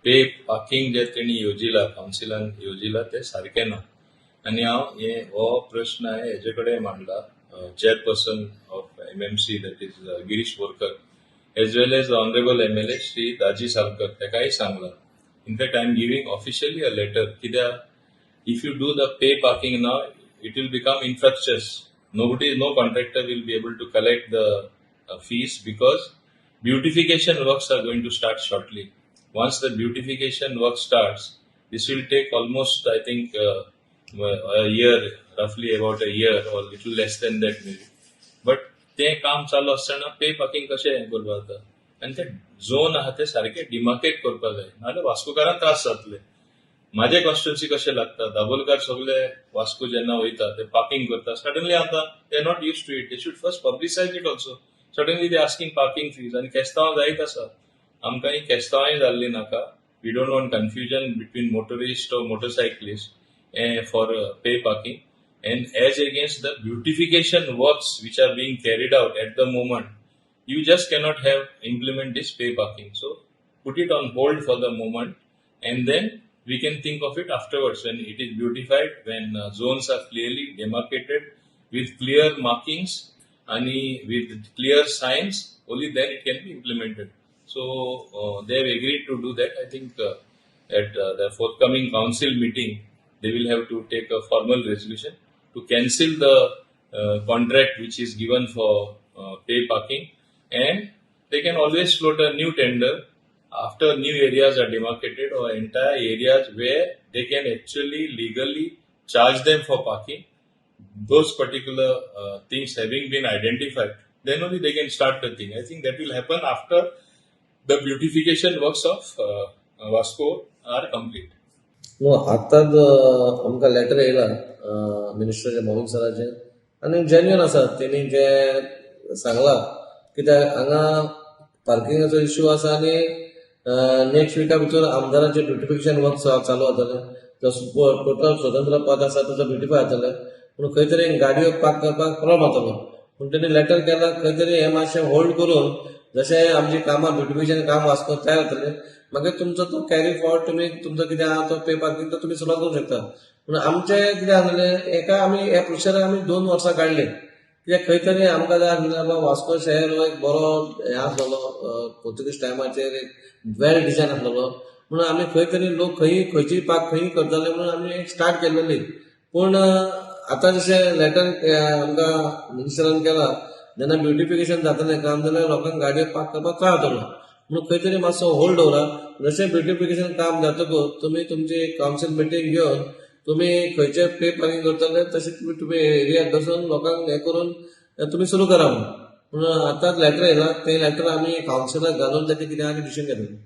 पे पार्किंग जे तेणी योजिला कावन्सिलान योजिला ते सारखे ना आणि हांव हो प्रश्न आहे हेजे कडेन मांडला chairperson of MMC that is Girish Borkar as well as honourable MLA Shri Daji Savkar तेकाय सांगला. In fact I am giving officially a letter कित्याक if you do the pay parking now, it will become infructuous. No contractor will be able to collect the fees because beautification works are going to start shortly. Once the beautification work starts, this will take almost, I think, a year, roughly about a year or little less than that maybe. But ते काम चालू असताना पे parking कशें करपाक जाता आनी ते झोन आहा ते सारखे डिमार्केट करपाक जाय नाजाल्यार वास्कोकारांक त्रास जातले. माझे कॉन्स्टिट्युन्सी कशें लागता दाबोलकार सगळे वास्को जेन्ना वयता ते पार्किंग करता सडनली आता they not used to it they should first publicise it also suddenly they asking parking fees आनी केस्तांव जायत आसा आमकां ही केस्तांवय जाल्ली नाका we don't want confusion between motorist और motorcyclist for pay parking and as against the beautification works which are being carried out at the moment you just cannot have implement this pay parking, so put it on hold for the moment and then we can think of it afterwards when it is beautified, when zones are clearly demarcated with clear markings and with clear signs, only then it can be implemented. So they have agreed to do that. I think at the forthcoming council meeting they will have to take a formal resolution to cancel the contract which is given for pay parking and they can always float a new tender after new areas are demarcated or entire areas where they can actually legally charge them for parking. Those particular things having been identified, then only they can start the thing. I think that will happen after the beautification works of Vasco are complete. आताच आमकां letter येयला minister Mohan सराचे आनी genuine आसा तेणी जे सांगला कित्याक हांगा पार्किंगाचो issue आसा आनी नेक्स्ट विका भितर आमदारांचे ब्युटिफिकेशन वर्क चालू जातले टोटल स्वतंत्र पद आसा ताचो ब्युटिफाय जातले पूण खंय तरी गाडयो पार्क करपाक प्रॉब्लम जातलो पूण तेणी लेटर केला खंय तरी हें मातशें होल्ड करून जशें आमची कामां ब्युटिफिकेशन काम वाचून तयार जातले मागीर तुमचो तो कॅरी फॉर्ड तुमी तुमचो कितें आहा तो पे पार्किंग तो तुमी सुरू करूंक शकता. पूण आमचें कितें आसलें एका आमी ह्या प्रोसिजराक आमी 2 वर्सां काडली कित्याक खंय तरी आमकां जाय आसलें वास्को शहर हो एक बरो हें आसलेलो पोर्तुगीज टायमाचेर एक वेल डिजायन आसलेलो म्हणून आमी खंय तरी लोक खंयचीय पार्क खंयी करताले म्हणून आमी एक स्टार्ट केल्लेली. पूण आतां जशें लेटर आमकां मिनिस्टरान केला जेन्ना ब्युटिफिकेशन जातलें काम जाल्यार लोकांक गाडयो पार्क करपाक त्रास जातलो म्हणून खंय तरी मातसो होल्ड दवरा. जशें ब्युटिफिकेशन काम जातकूच तुमी तुमची कावन्सिल मिटींग घेवन तुमी खंयचे पे पार्किंग करतले तशें तुमी एरियाक बसून लोकांक हें करून तुमी सुरू करा म्हणून आतांच लेटर येयला ते लेटर आमी कावन्सिलाक घालून ताचें कितें आमी डिसिजन घेतलें.